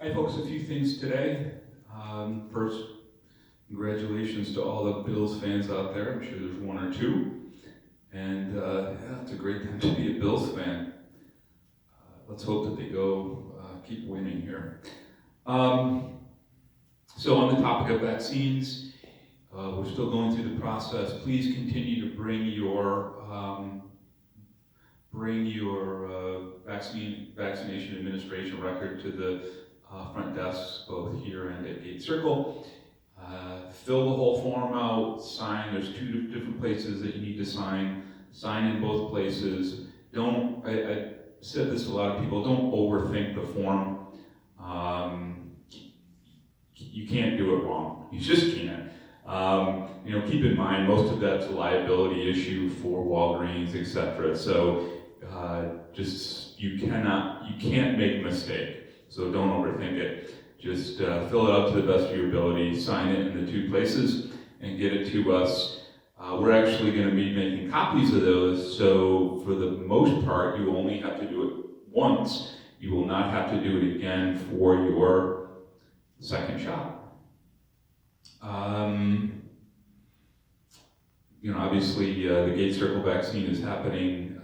Hi folks, a few things today. First, congratulations to all the Bills fans out there. I'm sure there's one or two. And yeah, it's a great time to be a Bills fan. Let's hope that they keep winning here. So on the topic of vaccines, we're still going through the process. Please continue to bring your vaccination administration record to the front desks, both here and at Gate Circle. Fill the whole form out, sign. There's two different places that you need to sign. Sign in both places. I said this to a lot of people, don't overthink the form. You can't do it wrong. You just can't. Keep in mind, most of that's a liability issue for Walgreens, etc. So you can't make a mistake. So don't overthink it. Just fill it out to the best of your ability, sign it in the two places, and get it to us. We're actually going to be making copies of those, so for the most part, you only have to do it once. You will not have to do it again for your second shot. Obviously, the Gate Circle vaccine is happening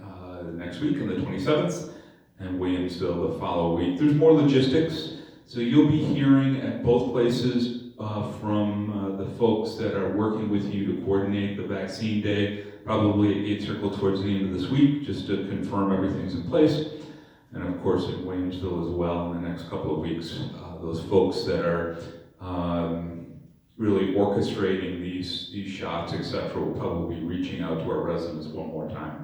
next week on the 27th, and Williamsville the following week. There's more logistics, so you'll be hearing at both places from the folks that are working with you to coordinate the vaccine day, probably at Gate Circle towards the end of this week, just to confirm everything's in place. And of course in Williamsville as well in the next couple of weeks. Those folks that are really orchestrating these shots, etc., will probably be reaching out to our residents one more time.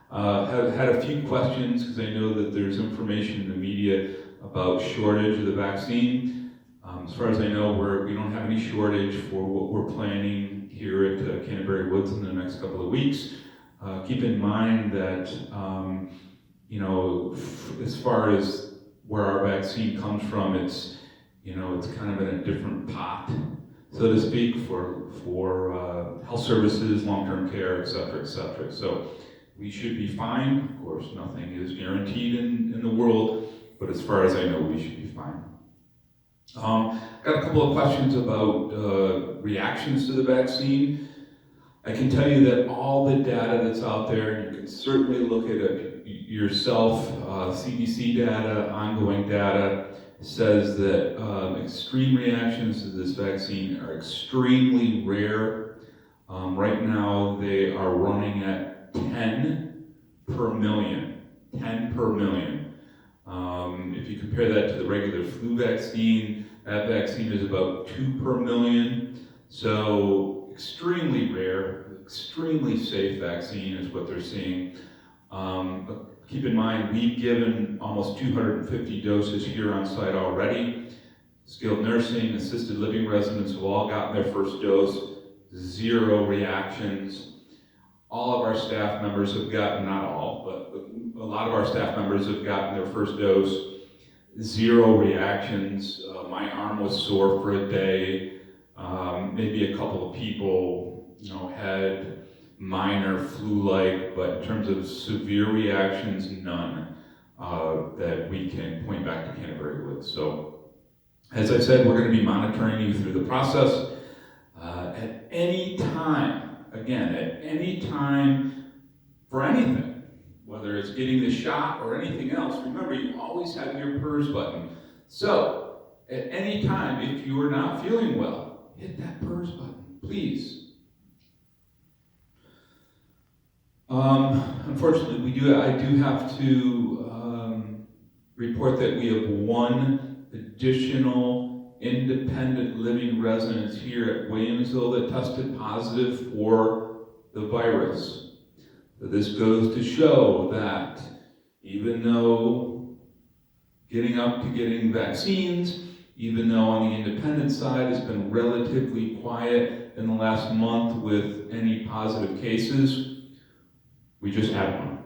Have had a few questions because I know that there's information in the media about shortage of the vaccine. As far as I know, we don't have any shortage for what we're planning here at Canterbury Woods in the next couple of weeks. Keep in mind that as far as where our vaccine comes from, it's kind of in a different pot, so to speak, for health services, long-term care, etc., etc. So we should be fine. Of course, nothing is guaranteed in the world, but as far as I know, we should be fine. Got a couple of questions about reactions to the vaccine. I can tell you that all the data that's out there, you can certainly look at it yourself, CDC data, ongoing data, says that extreme reactions to this vaccine are extremely rare. Right now, they are running at 10 per million. 10 per million. If you compare that to the regular flu vaccine, that vaccine is about 2 per million. So extremely rare, extremely safe vaccine is what they're seeing. But keep in mind, we've given almost 250 doses here on site already. Skilled nursing, assisted living residents have all gotten their first dose, 0 reactions. All of our staff members have gotten, not all, but a lot of our staff members have gotten their first dose, 0 reactions. My arm was sore for a day. Maybe a couple of people, had minor flu-like, but in terms of severe reactions, none that we can point back to Canterbury with. So, as I said, we're going to be monitoring you through the process. At any time, again, at any time for anything, whether it's getting the shot or anything else, remember you always have your PERS button. So, at any time, if you are not feeling well, hit that PERS button, please. Unfortunately, I do have to report that we have one additional independent living resident here at Williamsville that tested positive for the virus. So this goes to show that even though getting vaccines, even though on the independent side it's been relatively quiet in the last month with any positive cases, we just had one.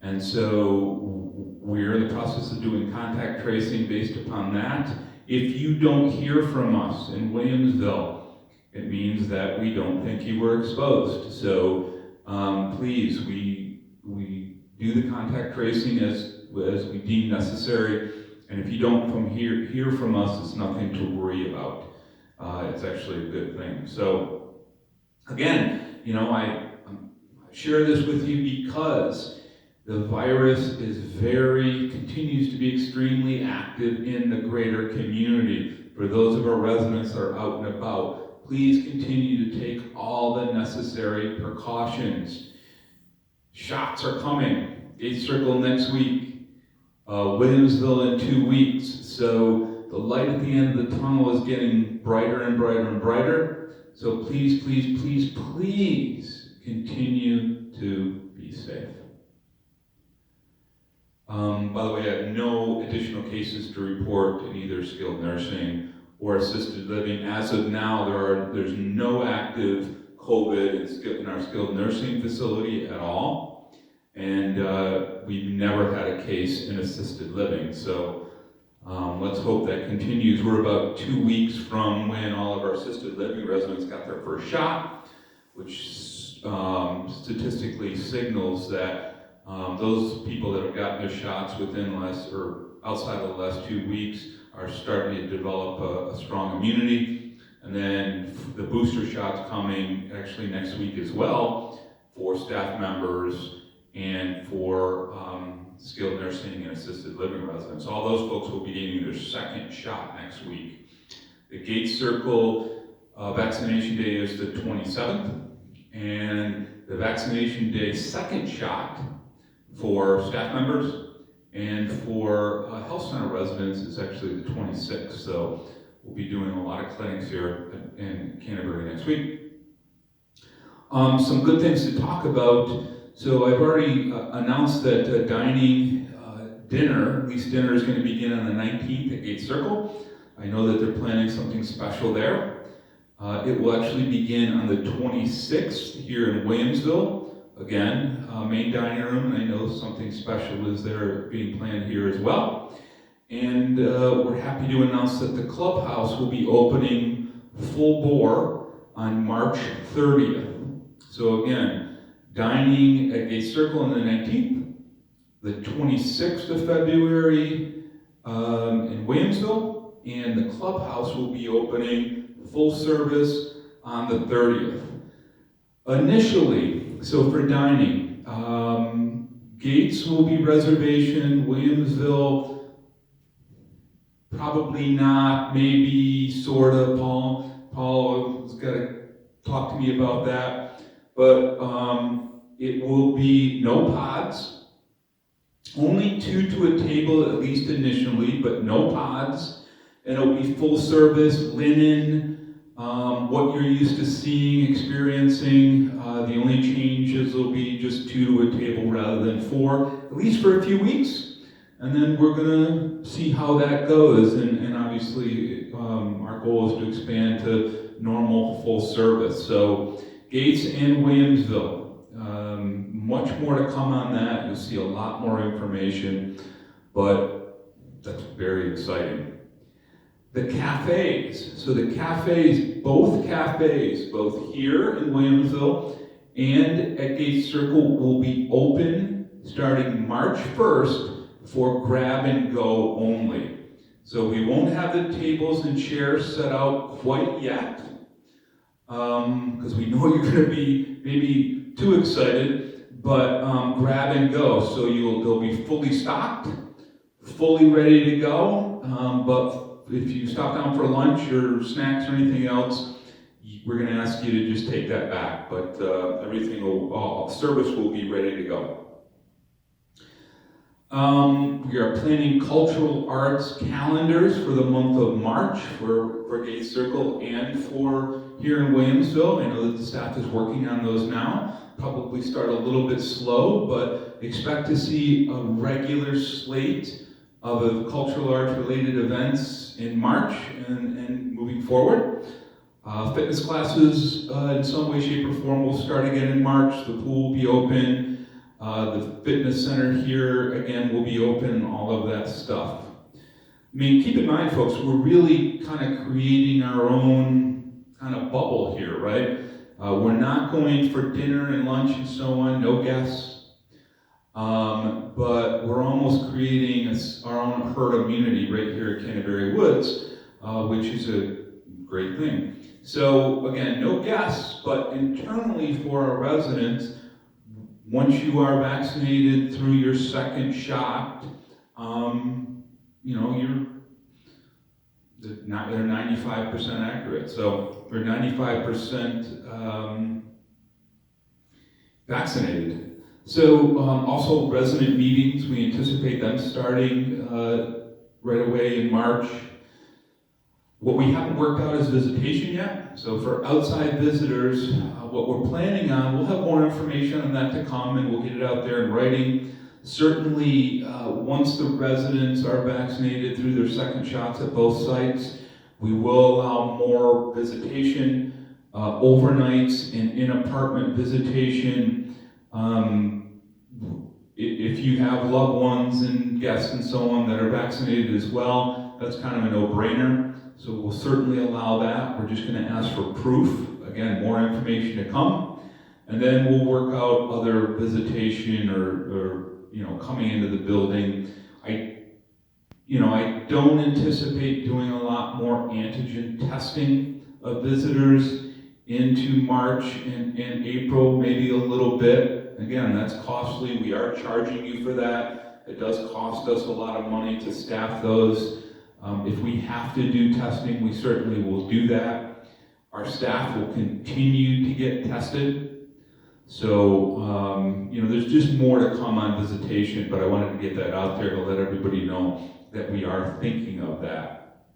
And so we're in the process of doing contact tracing based upon that. If you don't hear from us in Williamsville, it means that we don't think you were exposed. So please, we do the contact tracing as we deem necessary. And if you don't hear from us, it's nothing to worry about. It's actually a good thing. So again, I share this with you because the virus continues to be extremely active in the greater community. For those of our residents that are out and about, please continue to take all the necessary precautions. Shots are coming. Gate Circle next week. Williamsville in 2 weeks. So the light at the end of the tunnel is getting brighter and brighter and brighter. So please, please, please, please continue to be safe. By the way, I have no additional cases to report in either skilled nursing or assisted living. As of now, there's no active COVID in our skilled nursing facility at all. And we've never had a case in assisted living. So let's hope that continues. We're about 2 weeks from when all of our assisted living residents got their first shot, which statistically signals that those people that have gotten their shots outside of the last 2 weeks are starting to develop a strong immunity. And then the booster shot's coming actually next week as well for staff members and for skilled nursing and assisted living residents. All those folks will be getting their second shot next week. The Gate Circle vaccination day is the 27th, and the vaccination day second shot for staff members and for health center residents is actually the 26th. So we'll be doing a lot of clinics here in Canterbury next week. Some good things to talk about. So I've already announced that dining dinner, at least dinner, is going to begin on the 19th at Gate Circle. I know that they're planning something special there. It will actually begin on the 26th here in Williamsville. Again, main dining room, and I know something special is there being planned here as well. And we're happy to announce that the clubhouse will be opening full bore on March 30th. So again, dining at Gate Circle on the 19th, the 26th of February in Williamsville, and the clubhouse will be opening full service on the 30th. Initially, so for dining, Gates will be reservation, Williamsville, probably not, maybe, sort of. Paul has got to talk to me about that. But it will be no pods, only 2 to a table, at least initially, but no pods. And it'll be full service, linen, what you're used to seeing, experiencing. The only changes will be just 2 to a table rather than 4, at least for a few weeks. And then we're going to see how that goes. And obviously, our goal is to expand to normal full service. So Gates and Williamsville. Much more to come on that. You'll see a lot more information, but that's very exciting. The cafes. So the cafes, both here in Williamsville and at Gate Circle will be open starting March 1st for grab and go only. So we won't have the tables and chairs set out quite yet, because we know you're going to be maybe too excited, but grab and go. So they'll be fully stocked, fully ready to go, but if you stop down for lunch or snacks or anything else, we're going to ask you to just take that back, but service will be ready to go. We are planning cultural arts calendars for the month of March for Gate Circle and for here in Williamsville. I know that the staff is working on those now. Probably start a little bit slow, but expect to see a regular slate of cultural arts related events in March and moving forward. Fitness classes in some way, shape, or form will start again in March. The pool will be open. The fitness center here, again, will be open, all of that stuff. I mean, keep in mind, folks, we're really kind of creating our own kind of bubble here, right? We're not going for dinner and lunch and so on, no guests. But we're almost creating our own herd immunity right here at Canterbury Woods, which is a great thing. So again, no guests, but internally for our residents, once you are vaccinated through your second shot, they're 95% accurate. So we're 95% vaccinated. So also resident meetings, we anticipate them starting right away in March. What we haven't worked out is visitation yet. So for outside visitors, what we're planning on, we'll have more information on that to come, and we'll get it out there in writing. Certainly, once the residents are vaccinated through their second shots at both sites, we will allow more visitation, overnights and in-apartment visitation. If you have loved ones and guests and so on that are vaccinated as well, that's kind of a no-brainer. So we'll certainly allow that. We're just going to ask for proof. Again, more information to come. And then we'll work out other visitation or coming into the building. I don't anticipate doing a lot more antigen testing of visitors into March and April, maybe a little bit. Again, that's costly. We are charging you for that. It does cost us a lot of money to staff those. If we have to do testing, we certainly will do that. Our staff will continue to get tested. So, there's just more to come on visitation, but I wanted to get that out there to let everybody know that we are thinking of that.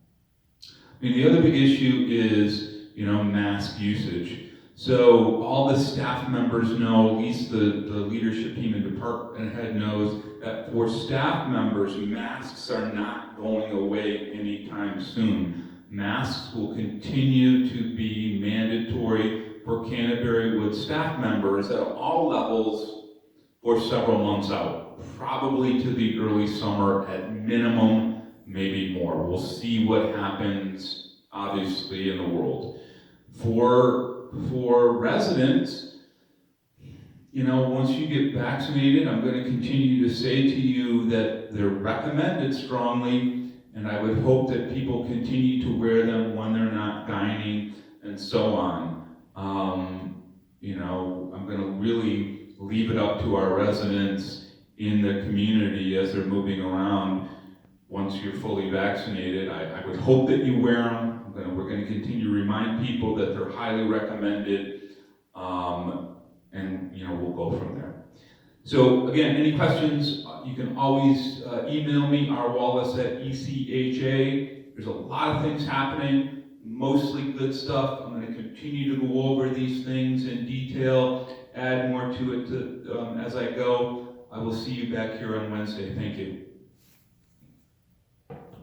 The other big issue is, mask usage. So all the staff members know, at least the leadership team and department head knows, that for staff members, masks are not going away anytime soon. Masks will continue to be mandatory for Canterbury Woods staff members at all levels for several months out, probably to the early summer at minimum, maybe more. We'll see what happens, obviously, in the world. For residents, once you get vaccinated, I'm going to continue to say to you that they're recommended strongly, and I would hope that people continue to wear them when they're not dining and so on. I'm going to really leave it up to our residents in the community as they're moving around. Once you're fully vaccinated, I would hope that you wear them. We're going to continue to remind people that they're highly recommended, and we'll go from there. So again, any questions, you can always email me, rwallace@ECHA. There's a lot of things happening, mostly good stuff. I'm going to continue to go over these things in detail, add more to it as I go. I will see you back here on Wednesday. Thank you.